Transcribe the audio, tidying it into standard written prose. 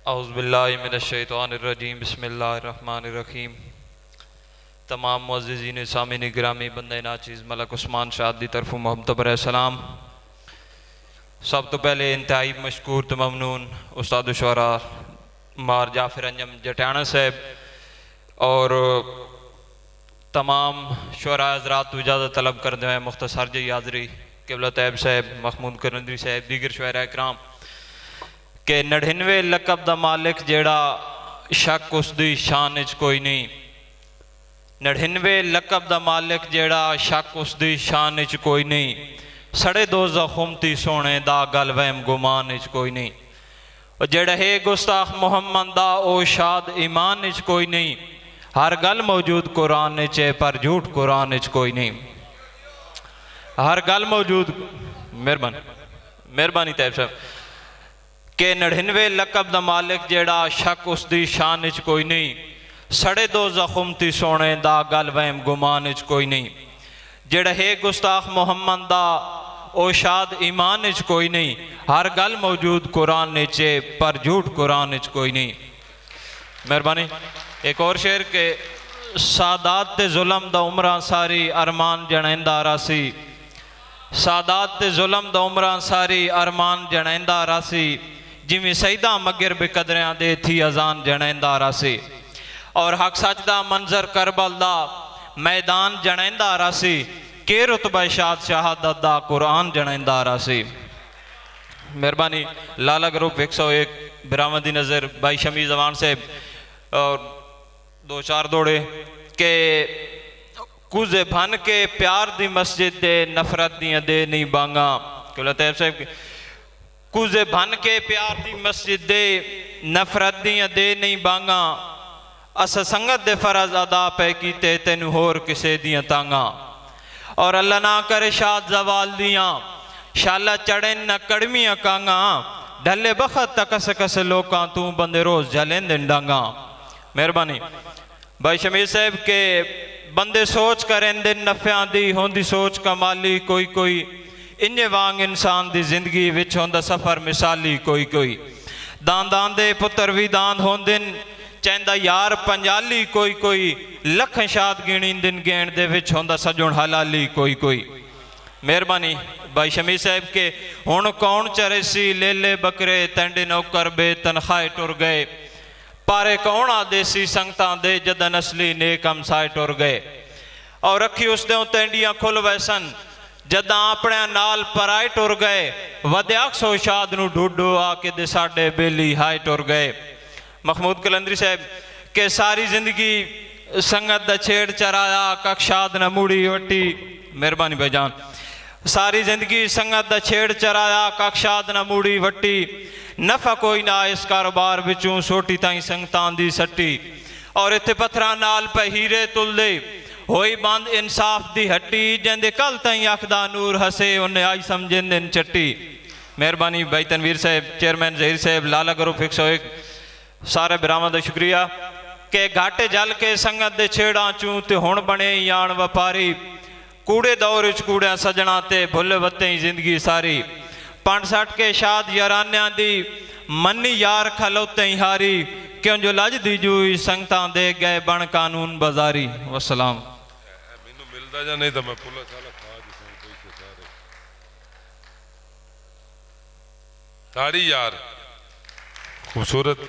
اعوذ باللہ من الشیطان الرجیم بسم اللہ الرحمن الرحیم۔ تمام معززین سامعین گرامی بندہ ناچیز ملک عثمان شاہ دی طرف محمد برائے السلام۔ سب تو پہلے انتہائی مشکور تو ممنون استاد شعراء مار جعفر انجم جٹیانہ صاحب اور تمام شعراء حضرات تو اجازت طلب کر دیں مختصر جی حاضری قبلہ طیب صاحب محمود کرندری صاحب دیگر شعراء اکرام کہ 99 لقب دا مالک جیڑا شک اس دی شان اچ کوئی نہیں۔ 99 لقب دا مالک جیڑا شک اس دی شان اچ کوئی نہیں۔ سڑے دو زخمتی سونے دا گل وہم گمان اچ کوئی نہیں۔ اور جیڑا ہے گستاخ محمد دا او شاد ایمان اچ کوئی نہیں۔ ہر گل موجود قرآن اچ ہے پر جھوٹ قرآن اچ کوئی نہیں۔ ہر گل موجود مہربانی طیب صاحب کہ 99 لقب دا مالک جیڑا شک اس دی شان اچ کوئی نہیں۔ سڑے دو زخمتی سونے دا گل وہم گمان اچ کوئی نہیں۔ جیڑا ہے گستاخ محمد دا او شاد ایمان اچ کوئی نہیں۔ ہر گل موجود قرآن اچ ہے پر جھوٹ قرآن اچ کوئی نہیں۔ مہربانی ایک اور شعر کہ سادات تے ظلم دا عمران ساری ارمان جنیندہ راسی۔ سادات تے ظلم دا عمران ساری ارمان جنیندہ راسی۔ جویں سیدہ مگر بے قدریاں دے تھی ازان جنیندہ راسی۔ اور حق سچ دا منظر کربل دا میدان جنیندہ راسی۔ کہ رتبہ شاد شہادت دا قرآن جنیندہ راسی۔ مہربانی لالا گروپ 101 برآمدی نظر بھائی شمی زمان سے اور دو چار دوڑے کہ کوزے بھن کے پیار دی مسجد دے نفرت دیاں دے نہیں بانگا۔ قبلہ طیب صاحب کے کوزے بھن کے پیار دی مسجد دے نفرت دیاں دے نہیں بانگا۔ اسا سنگت دے فرض ادا پہ کیتے تینو ہور کسے دیاں تانگا۔ اور اللہ نہ کرے شاد زوال دیاں شالہ چڑھیں نہ کڑمیاں کانگا۔ ڈھلے بخت تکس کس لوکاں تو بندے روز جھلیں دن ڈانگا۔ مہربانی بھائی شمیر صاحب کے بندے سوچ کریں دن نفعاں دی ہوندی سوچ کمالی کوئی کوئی۔ انجے وانگ انسان دی زندگی وچ ہوندہ سفر مثالی کوئی کوئی۔ دان دے پتر وی دان ہوندن چیندہ یار پنجالی کوئی کوئی۔ لکھیں شاد گینین دن گین دے وچ ہوندہ سجن حلالی کوئی کوئی۔ مہربانی بھائی شمی صاحب کے ہون کون چرے سی لے لے بکرے تینڈے نوکر بے تنخواہ ٹر گئے۔ پارے کون آدے سی سنگتاں دے جدن اصلی نیک ہم سائے ٹر گئے۔ اور رکھی اس دیوں تینڈیاں کھل ویسن جداں اپنے نال پرائے ٹر گئے۔ ودیاک سو شاد نو ڈھوڈو آکے دے ساڑے بیلی ہائے ٹر گئے۔ محمود کلندری صاحب کہ ساری زندگی سنگت دا چھیڑ چرایا کک شاد نہ موڑی وٹی۔ مہربانی بھائی جان ساری زندگی سنگت دا چھیڑ چرایا کک شاد نہ موڑی وٹی۔ نفع کوئی نہ اس کاروبار بچوں سوٹی تائیں سنگتان دی سٹی۔ اور اتھے پتھران نال پہ ہیرے تل دے ہوئی باند انصاف دی ہٹی۔ جندے کل تائیں اکھدا نور ہسے انہیں آئی سمجھن دن چٹی۔ مہربانی بھائی تنویر صاحب چیئرمین ظہیر صاحب لالا گروپ 101 سارے برآمد شکریہ کہ گھاٹے جل کے سنگت دے چھیڑاں چوں تے ہون بنے یان وپاری۔ کوڑے دور اچ کوڑیاں سجنا تے بھلے وطیں زندگی ساری۔ پانڈ ساٹھ کے شاد یارانیاں دی منی یار کھلوتیں ہاری۔ کیوں جو لج دی جوئی سنگتاں دے گئے بن قانون بازاری۔ والسلام۔ مینوں ملدا جا نہیں تو میں پولا چالا کھا جسوں کوئی سے سارے تاڑی یار خوبصورت